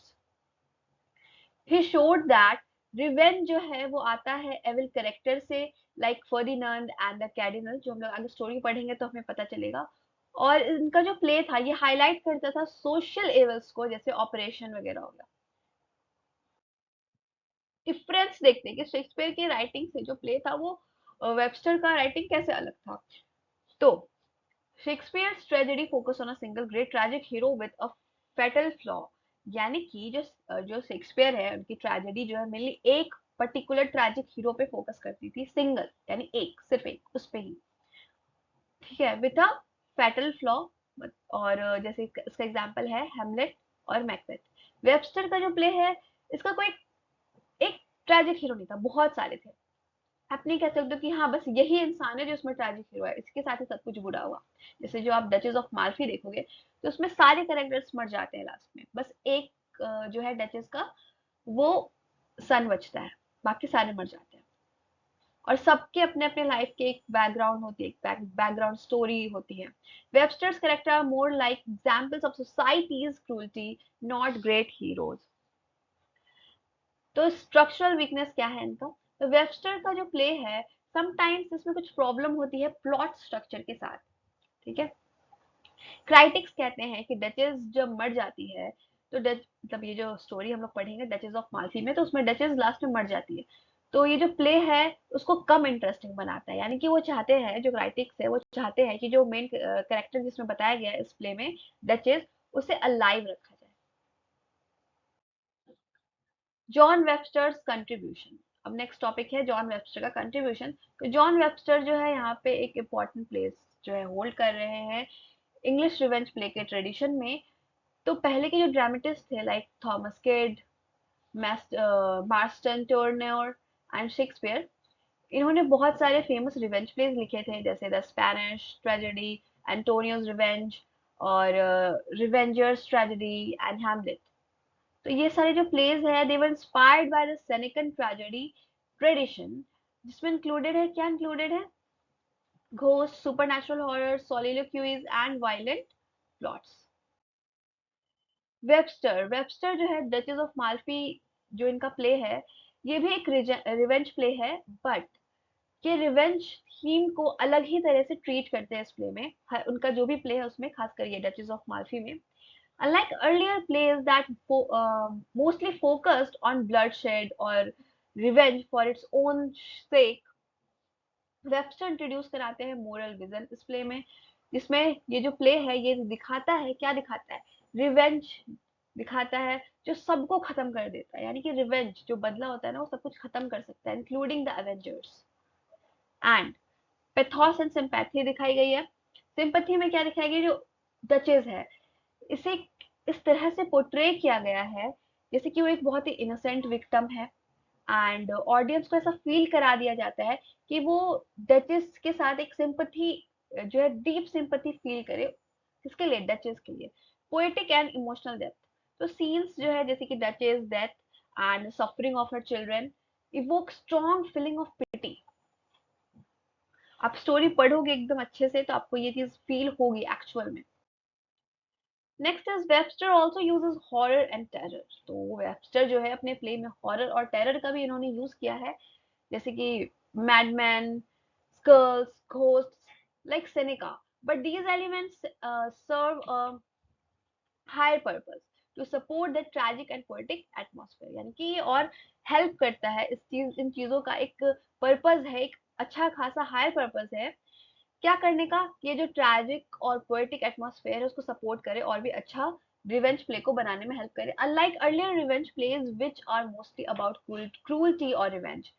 He showed that revenge जो है वो आता है एविल कैरेक्टर से, लाइक फर्डिनेंड एंड द कैर्डिनल, जो हम लोग आगे स्टोरी पढ़ेंगे तो हमें पता चलेगा। और इनका जो प्ले था ये हाईलाइट करता था सोशल एवल्स को, जैसे ऑपरेशन वगैरह हो गया। डिफरेंस देखते हैं कि शेक्सपियर की राइटिंग से जो प्ले था वो वेबस्टर का राइटिंग कैसे अलग था। तो Shakespeare's tragedy focus on a single great tragic hero with a fatal flaw, यानी कि जो शेक्सपियर है उनकी ट्रेजेडी जो है मेनली एक पर्टिकुलर ट्रैजिक हीरो पे फोकस करती थी, सिंगल यानी एक, सिर्फ एक उस पे ही, ठीक है, विद अ फैटल फ्लॉ। और जैसे इसका एग्जांपल है हेमलेट और मैकबेथ। वेबस्टर का जो प्ले है इसका कोई एक ट्रैजिक हीरो नहीं था, बहुत सारे थे। आप नहीं कह सकते कि हाँ बस यही इंसान है जो उसमें ट्रैजिक हीरो है, इसके साथ ही सब कुछ बुरा हुआ। जैसे जो आप डचेस ऑफ माल्फी देखोगे तो उसमें सारे कैरेक्टर्स मर जाते हैं लास्ट में, बस एक जो है डचेस का वो सन बचता है, बाकी सारे मर जाते हैं। और सबके अपने अपने लाइफ के एक बैकग्राउंड होती है, एक बैकग्राउंड स्टोरी होती है। Webster's character are more like examples of societies cruelty, not great heroes. तो स्ट्रक्चरल वीकनेस क्या है इनका? तो वेबस्टर का जो प्ले है समटाइम्स इसमें कुछ प्रॉब्लम होती है प्लॉट स्ट्रक्चर के साथ, ठीक है। क्राइटिक्स कहते हैं कि डचेस जब मर जाती है, तो डच मतलब ये जो स्टोरी हम लोग पढ़ेंगे डचेस ऑफ माल्फी में, तो उसमें डचेस लास्ट में मर जाती है। तो ये जो प्ले है उसको कम इंटरेस्टिंग बनाता है, यानी कि वो चाहते हैं, जो क्राइटिक्स है वो चाहते हैं कि जो मेन कैरेक्टर जिसमें बताया गया है इस प्ले में, डचेस, उसे अलाइव रखा जाए। John Webster's contribution. अब नेक्स्ट टॉपिक है जॉन वेबस्टर का कंट्रीब्यूशन। तो जॉन वेबस्टर जो है यहाँ पे एक इम्पॉर्टेंट प्लेस जो है होल्ड कर रहे हैं इंग्लिश रिवेंज प्ले के ट्रेडिशन में। तो पहले के जो ड्रामेटिस्ट थे like Thomas Kyd, Marston Turner and Shakespeare, इन्होंने बहुत सारे फेमस रिवेंज प्लेस लिखे थे, जैसे the Spanish tragedy, Antonio's revenge, और रिवेंजर्स ट्रेजेडी एंड हैमलेट। तो ये सारे जो प्लेस है they were inspired by the Senecan tragedy tradition, जिसमें इंक्लूडेड है, क्या इंक्लूडेड है, ghost, supernatural horror, soliloquies and violent plots. Webster, Webster जो है डचेस ऑफ माल्फी जो इनका प्ले है, ये भी एक रिवेंज प्ले है, बट ये रिवेंज थीम को अलग ही तरह से ट्रीट करते हैं इस प्ले में। उनका जो भी प्ले है उसमें, खासकर ये डचेस ऑफ माल्फी में, unlike earlier plays that mostly focused on bloodshed or revenge for its own sake, Webster introduce कराते हैं मोरल विजन इस प्ले में, जिसमें ये जो प्ले है ये दिखाता है, क्या दिखाता है, रिवेंज दिखाता है जो सबको खत्म कर देता है, यानी कि रिवेंज जो बदला होता है ना वो सब कुछ खत्म कर सकता है, including the Avengers. And pathos and sympathy दिखाई गई है। सिंपैथी में क्या दिखाई गई, जो डचेस है इसे इस तरह से पोर्ट्रे किया गया है जैसे कि वो एक बहुत ही इनोसेंट विक्टिम है, एंड ऑडियंस को ऐसा फील करा दिया जाता है कि वो डचेस के साथ एक सिंपथी जो है, डीप सिंपथी फील करे, किसके लिए, डचेस के लिए। पोएटिक एंड इमोशनल डेप्थ, तो सीन्स जो है जैसे कि duchess death and suffering of her children evoke strong feeling of pity. आप स्टोरी पढ़ोगे एकदम अच्छे से तो आपको ये चीज फील होगी एक्चुअल में। Next is Webster also uses horror and terror. तो वेबस्टर जो है अपने प्ले में हॉरर और टेरर का भी इन्होंने यूज किया है, जैसे कि madman, sculls, ghosts, like Seneca, but these elements serve a higher purpose to support the tragic and poetic atmosphere, यानी कि ये और हेल्प करता है, इस चीज इन चीजों का एक पर्पस है, एक अच्छा खासा हायर पर्पस है क्या करने का, ये जो ट्रैजिक और पोएटिक एटमॉस्फेयर है उसको सपोर्ट करे और भी अच्छा रिवेंज प्ले को बनाने में हेल्प करे, unlike earlier revenge plays which are mostly about cruelty और revenge.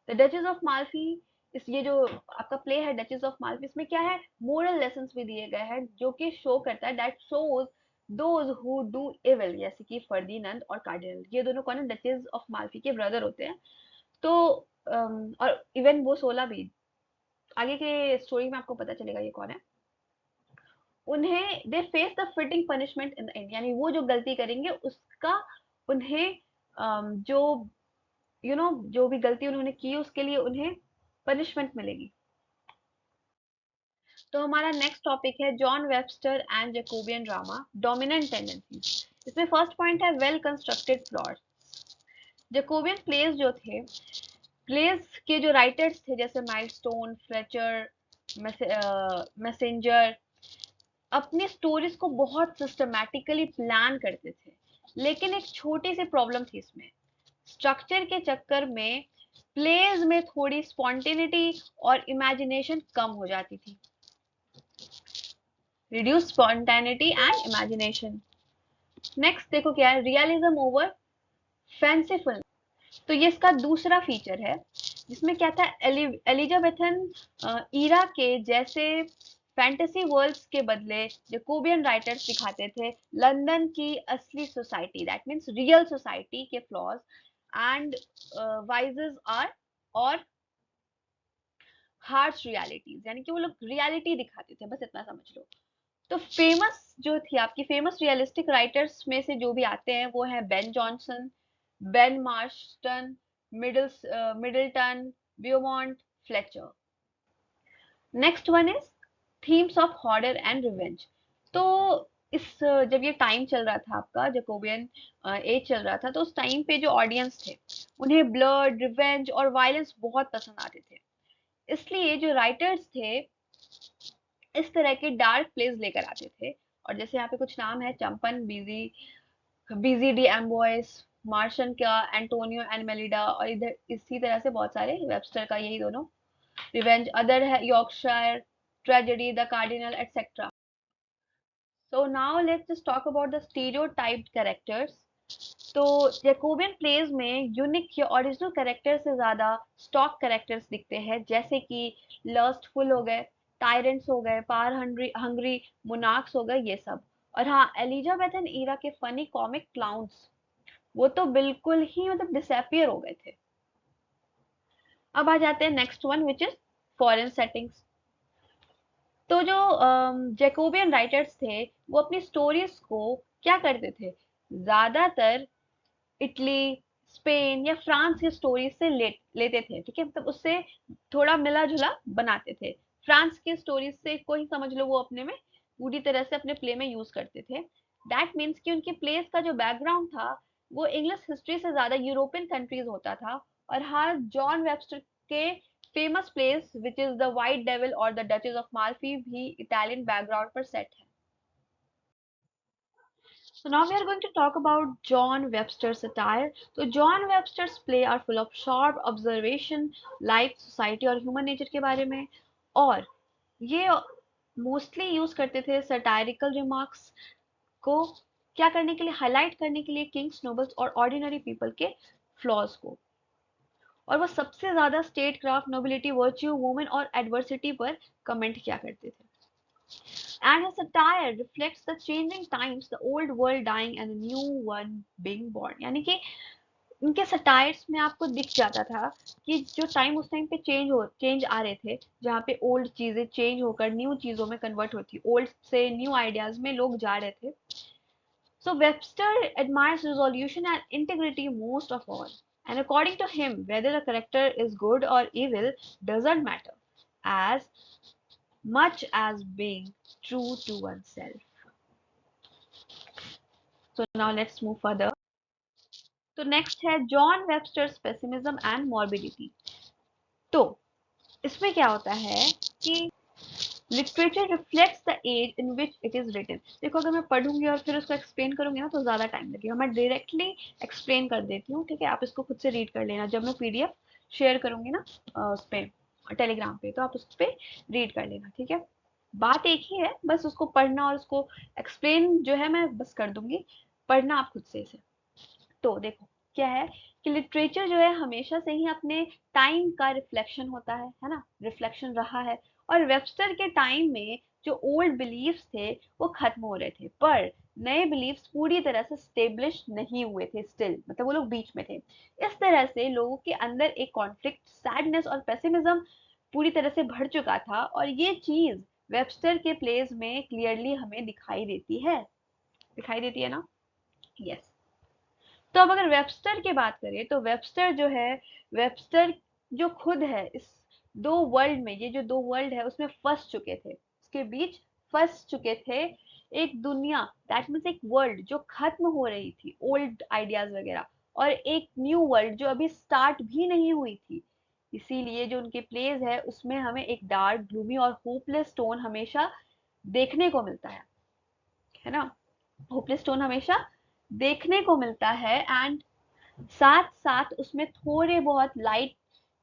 The Duchess of Malfi, is ये जो आपका प्ले है डचेस ऑफ माल्फी, इसमें क्या है, मोरल लेसन्स भी दिए गए हैं जो कि शो करता है, that shows those who do evil, जैसे कि फर्दिनंद और कार्डिनल, ये दोनों कौन है, डचेस ऑफ माल्फी के ब्रदर होते हैं। तो और इवन वो 16 भी, आगे के स्टोरी में आपको पता चलेगा ये कौन है। उन्हें they face the fitting punishment in the end, यानी वो जो गलती करेंगे उसका उन्हें जो जो भी गलती उन्होंने की उसके लिए उन्हें पनिशमेंट मिलेगी। तो हमारा नेक्स्ट टॉपिक है John Webster and Jacobian drama dominant tendencies. इसमें फर्स्ट पॉइंट है well constructed plot. Jacobian place जो थे, प्लेस के जो राइटर्स थे जैसे माइलस्टोन, फ्लेचर, मैसेंजर, अपनी स्टोरीज को बहुत सिस्टमैटिकली प्लान करते थे, लेकिन एक छोटी सी प्रॉब्लम थी इसमें, स्ट्रक्चर के चक्कर में प्लेज में थोड़ी स्पॉन्टेनिटी और इमेजिनेशन कम हो जाती थी। Reduce spontaneity and imagination. Next देखो क्या है, रियलिज्म ओवर फैंसीफुल। तो ये इसका दूसरा फीचर है, जिसमें क्या था, एलिजाबेथन ईरा के जैसे फैंटेसी वर्ल्ड्स के बदले जैकोबियन राइटर्स दिखाते थे लंदन की असली society, that means real society के फ्लॉज एंड वाइजेस आर और हार्श रियलिटीज, यानी कि वो लोग रियलिटी दिखाते थे, बस इतना समझ लो। तो फेमस जो थी आपकी फेमस रियलिस्टिक राइटर्स में से जो भी आते हैं वो है Ben Jonson, Ben Marston, Middleton, Beaumont, Fletcher. Next one is themes of horror and revenge. तो इस जब ये टाइम चल रहा था आपका जैकोबियन एज चल रहा था, तो उस टाइम पे जो ऑडियंस थे उन्हें ब्लड, रिवेंज और वायलेंस बहुत पसंद आते थे, इसलिए जो राइटर्स थे इस तरह के डार्क प्लेस लेकर आते थे, और जैसे यहाँ पे कुछ नाम है, चंपन, बीजी डी एम्बॉयस, मार्शन का एंटोनियो एंड मेलिडा, और इधर इसी तरह से बहुत सारे, वेबस्टर का यही दोनों, रिवेंज अदर है, Yorkshire, tragedy, the cardinal, etcetera. So now let's just talk about the stereotyped characters. तो जैकोबियन प्लेज में यूनिक या ओरिजिनल कैरेक्टर से ज्यादा स्टॉक कैरेक्टर्स दिखते हैं, जैसे कि लस्टफुल हो गए, टायरेंट्स हो गए, पावर हंग्री हंग्री मुनाक्स हो गए, ये सब. और हाँ, एलिजाबेथन ईरा के फनी कॉमिक क्लाउन्स, वो तो बिल्कुल ही मतलब डिसअपियर हो गए थे. अब आ जाते हैं next one, which is foreign settings. तो जो जैकोबियन राइटर्स थे, वो अपनी स्टोरीज को क्या करते थे, ज्यादातर इटली, स्पेन या फ्रांस की स्टोरीज से लेते थे, ठीक है, मतलब उससे थोड़ा मिला जुला बनाते थे. फ्रांस की स्टोरीज से कोई समझ लो वो अपने में पूरी तरह से अपने प्ले में यूज करते थे. दैट मीन्स कि उनके प्लेस का जो बैकग्राउंड था, वो इंग्लिश हिस्ट्री से ज्यादा यूरोपियन कंट्रीज होता था. और हाँ, जॉन वेबस्टर के famous place which is the white devil और द डचेस ऑफ माल्फी भी इटालियन बैकग्राउंड पर सेट है. So now we are going to talk about John Webster's satire. So John Webster's play are full of sharp observation, life, society और human nature के बारे में. और ये mostly use करते थे satirical remarks को क्या करने के लिए, हाईलाइट करने के लिए किंग्स, नोबल्स और ऑर्डिनरी पीपल के फ्लॉज को. और वो सबसे ज्यादा state craft, nobility, virtue, women और एडवर्सिटी पर कमेंट किया करते थे. And his satire reflects the changing times, the old world dying and the new one being born. यानी कि उनके सटायर्स में आपको दिख जाता था कि जो टाइम उस टाइम पे चेंज आ रहे थे, जहाँ पे ओल्ड चीजें चेंज होकर न्यू चीजों में कन्वर्ट होती, ओल्ड से न्यू आइडियाज में लोग जा रहे थे. So Webster admires resolution and integrity most of all. And according to him, whether a character is good or evil doesn't matter as much as being true to oneself. So now let's move further. तो next है John Webster's pessimism and morbidity. तो इसमें क्या होता है कि literature reflects the as in which it is written. देखो, अगर मैं पढ़ूंगी और फिर उसको एक्सप्लेन करूंगी ना, तो ज्यादा टाइम लगेगा. मैं डायरेक्टली एक्सप्लेन कर देती हूँ, ठीक है, आप इसको खुद से रीड कर लेना. जब मैं पीडीएफ शेयर करूंगी ना उस पे, टेलीग्राम पे, तो आप उस पे रीड कर लेना, ठीक है. बात एक ही है, बस उसको पढ़ना और उसको एक्सप्लेन जो है मैं बस कर दूंगी, पढ़ना आप खुद से इसे. तो देखो क्या है कि लिटरेचर जो है हमेशा से ही अपने टाइम का रिफ्लेक्शन होता है ना, रिफ्लेक्शन रहा है. और वेबस्टर के टाइम में जो ओल्ड बिलीफ्स थे वो खत्म हो रहे थे, पर नए बिलीफ्स पूरी तरह से स्टेब्लिश नहीं हुए थे स्टिल, मतलब वो लोग बीच में थे. इस तरह से लोगों के अंदर एक कॉन्फ्लिक्ट, सैडनेस और पेसिमिज्म पूरी तरह से भर चुका था. और ये चीज वेबस्टर के प्लेस में क्लियरली हमें दिखाई देती है ना. यस. तो अब अगर वेबस्टर की बात करें, तो वेबस्टर जो है, वेबस्टर जो खुद है इस दो वर्ल्ड में, ये जो दो वर्ल्ड है उसमें फंस चुके थे, उसके बीच फंस चुके थे. एक दुनिया, दैट मीन्स एक वर्ल्ड जो खत्म हो रही थी, ओल्ड आइडियाज वगैरह, और एक न्यू वर्ल्ड जो अभी स्टार्ट भी नहीं हुई थी. इसीलिए जो उनके प्लेज है उसमें हमें एक डार्क, ग्लूमी और होपलेस टोन हमेशा देखने को मिलता है ना. होपलेस टोन हमेशा देखने को मिलता है. एंड साथ साथ उसमें थोड़े बहुत लाइट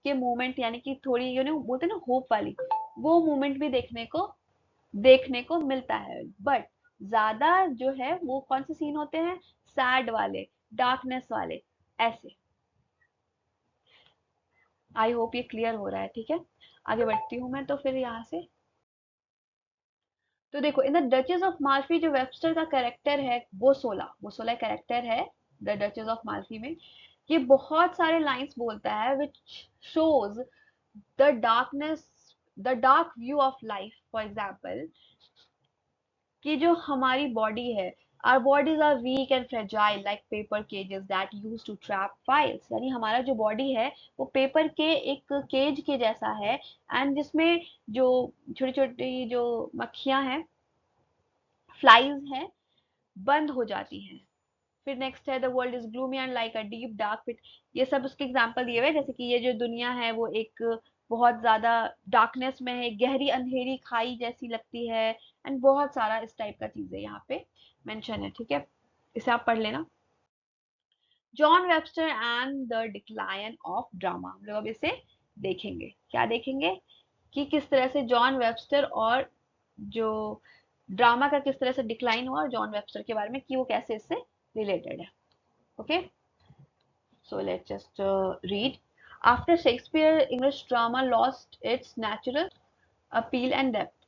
के मोमेंट, यानी कि थोड़ी बोलते हैं ना होप वाली, वो मोमेंट भी देखने को मिलता है. बट ज्यादा जो है वो कौन से सीन होते हैं, सैड वाले, डार्कनेस वाले, ऐसे. आई होप ये क्लियर हो रहा है, ठीक है. आगे बढ़ती हूँ मैं तो फिर यहाँ से. तो देखो, in the Duchess of Malfi जो वेबस्टर का कैरेक्टर है, वो सोला कैरेक्टर है द डचेस ऑफ माल्फी में. ये बहुत सारे लाइंस बोलता है which shows the darkness, the dark view of life. For example, कि जो हमारी बॉडी है, our bodies are weak and fragile like paper cages that use to trap flies. यानी हमारा जो बॉडी है वो पेपर के एक केज के जैसा है, एंड जिसमें जो छोटी छोटी जो मक्खियां हैं, फ्लाइज हैं, बंद हो जाती हैं. फिर नेक्स्ट है the world is gloomy and like a deep dark pit. ये सब उसके एग्जांपल दिए हुए, जैसे कि ये जो दुनिया है वो एक बहुत ज्यादा डार्कनेस में है, गहरी अंधेरी खाई जैसी लगती है. एंड बहुत सारा इस टाइप का चीजें यहाँ पे मेंशन है, ठीक है, इसे आप पढ़ लेना। John Webster and the decline of drama, हम लोग अब इसे देखेंगे, क्या देखेंगे कि किस तरह से जॉन वेबस्टर और जो ड्रामा का किस तरह से डिक्लाइन हुआ, और जॉन वेबस्टर के बारे में कि वो कैसे इससे रिलेटेड है। Okay, so let's just read. After Shakespeare, English drama lost its natural appeal and depth.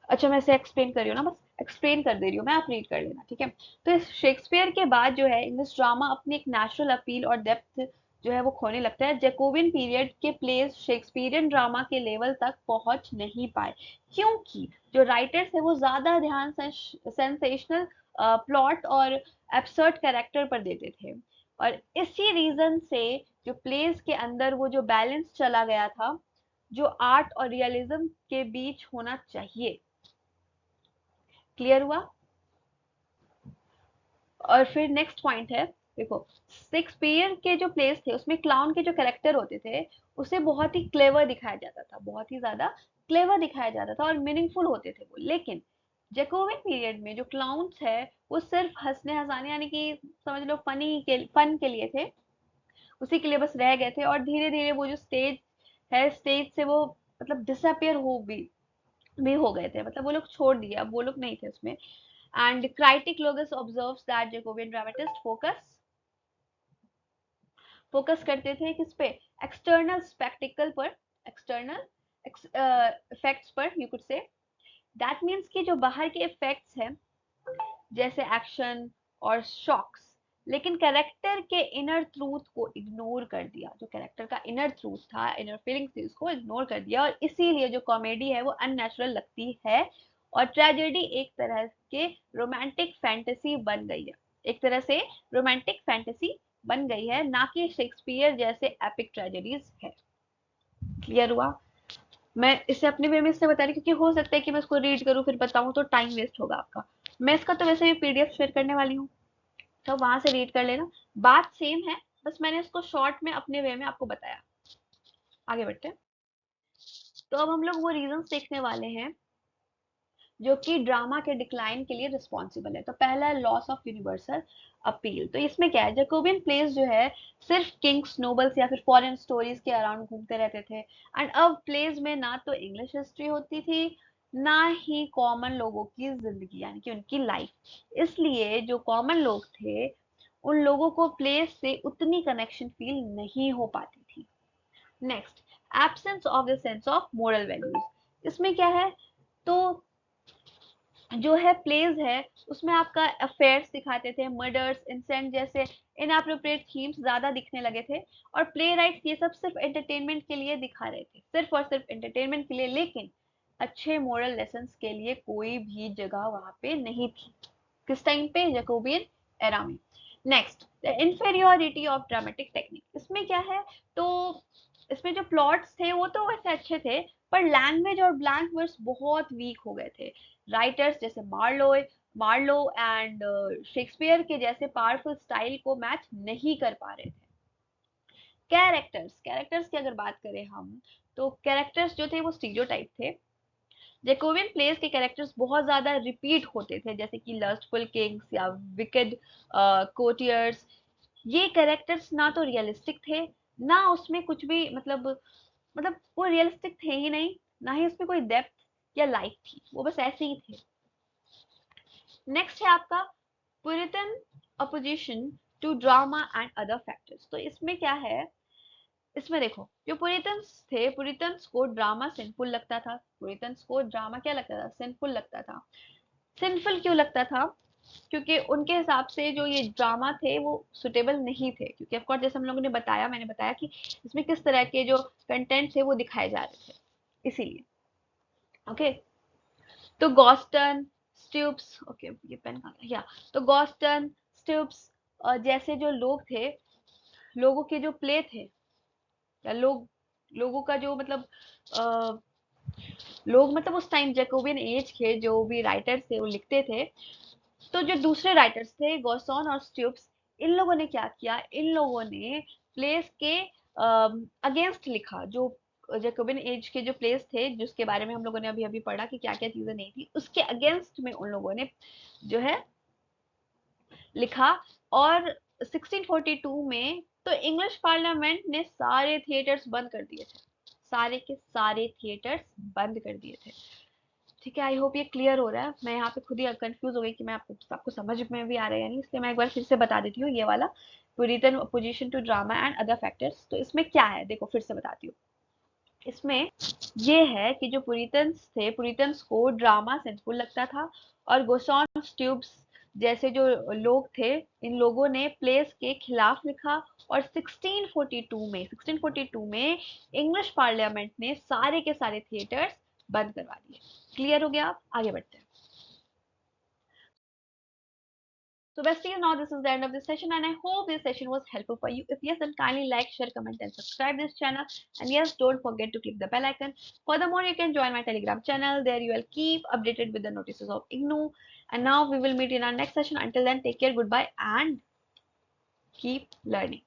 अच्छा, मैं इसे एक्सप्लेन कर रही हूँ ना, बस एक्सप्लेन कर दे रही हूँ मैं, आप रीड कर लेना, ठीक है। तो इस शेक्सपियर के बाद जो है इंग्लिश ड्रामा अपनी एक नेचुरल अपील और डेप्थ जो है वो खोने लगता है। जैकोबियन पीरियड के प्लेस शेक्सपियरियन ड्रामा के लेवल तक पहुंच नहीं पाए, क्योंकि जो राइटर्स है वो ज्यादा ध्यान सेंसेशनल प्लॉट और एब्सर्ड कैरेक्टर पर देते थे, और इसी रीजन से जो प्लेस के अंदर वो जो बैलेंस चला गया था जो आर्ट और रियलिज्म के बीच होना चाहिए। क्लियर हुआ? और फिर नेक्स्ट पॉइंट है, देखो शेक्सपियर के जो प्लेस थे उसमें क्लाउन के जो कैरेक्टर होते थे उसे बहुत ही क्लेवर दिखाया जाता था, बहुत ही ज्यादा क्लेवर दिखाया जाता था और मीनिंगफुल होते थे वो। लेकिन जैकोबियन पीरियड में जो क्लाउन्स है वो सिर्फ हंसने हंसाने यानी कि समझ लो फन के लिए थे, उसी के लिए बस रह गए थे, और धीरे धीरे वो जो स्टेज है स्टेज से वो मतलब डिसअपियर भी हो गए थे, मतलब वो लोग छोड़ दिए, अब वो लोग नहीं थे उसमें। And critic Logos observes that Jacobean dramatists focus करते थे किस पे, एक्सटर्नल स्पेक्टिकल पर, एक्सटर्नल इफेक्ट्स पर, you could say. That means कि जो बाहर के इफेक्ट्स हैं जैसे एक्शन और शॉक्स, लेकिन कैरेक्टर के इनर ट्रूथ को इग्नोर कर दिया, जो कैरेक्टर का इनर ट्रूथ था, इनर फीलिंग्स थी, उसको इग्नोर कर दिया, और इसीलिए जो कॉमेडी है वो अननेचुरल लगती है और ट्रेजेडी एक तरह के रोमांटिक फैंटेसी बन गई है, एक तरह से रोमांटिक फैंटेसी बन गई है, ना कि शेक्सपियर जैसे एपिक ट्रेजेडीज है। क्लियर हुआ? मैं इसे अपने वे में इससे बता रही क्योंकि हो सकता है कि मैं इसको रीड करूँ फिर बताऊं तो टाइम वेस्ट होगा आपका। मैं इसका तो वैसे भी पीडीएफ शेयर करने वाली हूँ, तो वहां से रीड कर लेना, बात सेम है, बस मैंने इसको शॉर्ट में अपने वे में आपको बताया। आगे बढ़ते हैं। तो अब हम लोग वो रीजंस देखने वाले हैं जो कि ड्रामा के डिक्लाइन के लिए रिस्पॉन्सिबल है। तो पहला है लॉस ऑफ यूनिवर्सल अपील। तो इसमें क्या है, जैकोबियन प्लेस जो है सिर्फ किंग्स नोबल्स या फिर फॉरेन स्टोरीज के अराउंड घूमते रहते थे, एंड अब प्लेस में ना तो इंग्लिश हिस्ट्री होती थी ना ही कॉमन लोगों की जिंदगी यानी कि उनकी लाइफ, इसलिए जो कॉमन लोग थे उन लोगों को प्लेस से उतनी कनेक्शन फील नहीं हो पाती थी। Next, absence of the sense of moral values. इसमें क्या है, तो जो है प्लेज है उसमें आपका अफेयर्स दिखाते थे, मर्डर्स, इंसेंट जैसे इनअप्रोप्रिएट थीम्स ज्यादा दिखने लगे थे, और प्ले राइट्स ये सब सिर्फ एंटरटेनमेंट के लिए दिखा रहे थे, सिर्फ और सिर्फ एंटरटेनमेंट के लिए, लेकिन अच्छे मोरल लेसन्स के लिए कोई भी जगह वहां पे नहीं थी। किस टाइम पे, जैकोबियन एरा में। Next, the inferiority of dramatic technique. इसमें क्या है, तो इसमें जो प्लॉट्स थे वो तो वैसे अच्छे थे, पर लैंग्वेज और ब्लैंक वर्ड्स बहुत वीक हो गए थे। राइटर्स जैसे मार्लो एंड शेक्सपियर के जैसे पावरफुल स्टाइल को मैच नहीं कर पा रहे थे। कैरेक्टर्स की अगर बात करें हम, तो कैरेक्टर्स जो थे वो स्टीरियोटाइप थे। जैकोबियन प्लेस के कैरेक्टर्स बहुत ज्यादा रिपीट होते थे, जैसे कि लस्टफुल किंग्स या विकेड कोटियर्स। ये कैरेक्टर्स ना तो रियलिस्टिक थे, ना उसमें कुछ भी मतलब वो रियलिस्टिक थे ही नहीं, ना ही उसमें कोई डेप्थ या लाइफ थी, वो बस ऐसे ही थे। नेक्स्ट है आपका Puritan opposition to drama and other factors. तो इसमें क्या है, इसमें देखो जो पुरिटन्स थे, पुरिटन्स को ड्रामा सिंफुल लगता था, पुरिटन्स को ड्रामा क्या लगता था, सिंफुल लगता था। सिंफुल क्यों लगता था, क्योंकि उनके हिसाब से जो ये ड्रामा थे वो सुटेबल नहीं थे, क्योंकि ऑफकोर्स जैसे हम लोगों ने बताया, मैंने बताया कि इसमें किस तरह के जो कंटेंट थे वो दिखाए जा रहे थे, इसीलिए। ओके, तो गॉस्टन स्ट्यूप्स, ओके ये पेन कहाँ था, या तो गॉस्टन स्ट्यूप्स जैसे जो लोग थे, लोगों के जो प्ले थे, या लोगों का जो अ, लोग मतलब उस टाइम जैकोबियन एज के जो भी राइटर्स थे वो लिखते थे, तो जो दूसरे राइटर्स थे गॉसॉन और स्ट्यूप्स, इन लोगों ने क्या किया, इन लोगों ने प्लेस के अगेंस्ट लिखा, जो जैकोबियन एज के जो प्लेस थे, जिसके बारे में हम लोगों ने अभी अभी पढ़ा कि क्या क्या चीजें नहीं थी, उसके अगेंस्ट में उन लोगों ने जो है लिखा। और 1642 में तो इंग्लिश पार्लियामेंट ने सारे थिएटर्स बंद कर दिए थे, सारे के सारे थिएटर्स बंद कर दिए थे। ठीक है, आई होप ये क्लियर हो रहा है। मैं यहाँ पे खुद ही कंफ्यूज हो गई कि मैं आपको समझ में भी आ रहा है या नहीं, इसलिए मैं एक बार फिर से बता देती हूँ ये वाला Puritan opposition to drama and other factors. तो इसमें क्या है, देखो फिर से बताती हूँ। इसमें ये है कि जो पुरिटन्स थे, पुरिटन्स को ड्रामा सेंसफुल लगता था, और गोसॉन ट्यूब्स जैसे जो लोग थे, इन लोगों ने प्लेस के खिलाफ लिखा। और 1642 में इंग्लिश पार्लियामेंट ने सारे के सारे थिएटर्स बंद करवा दिए। क्लियर हो गया? आप आगे बढ़ते हैं। So basically now this is the end of this session, and I hope this session was helpful for you. If yes, then kindly like, share, comment and subscribe this channel. And yes, don't forget to click the bell icon. Furthermore, you can join my Telegram channel. There you will keep updated with the notices of IGNOU. And now we will meet in our next session. Until then, take care, goodbye and keep learning.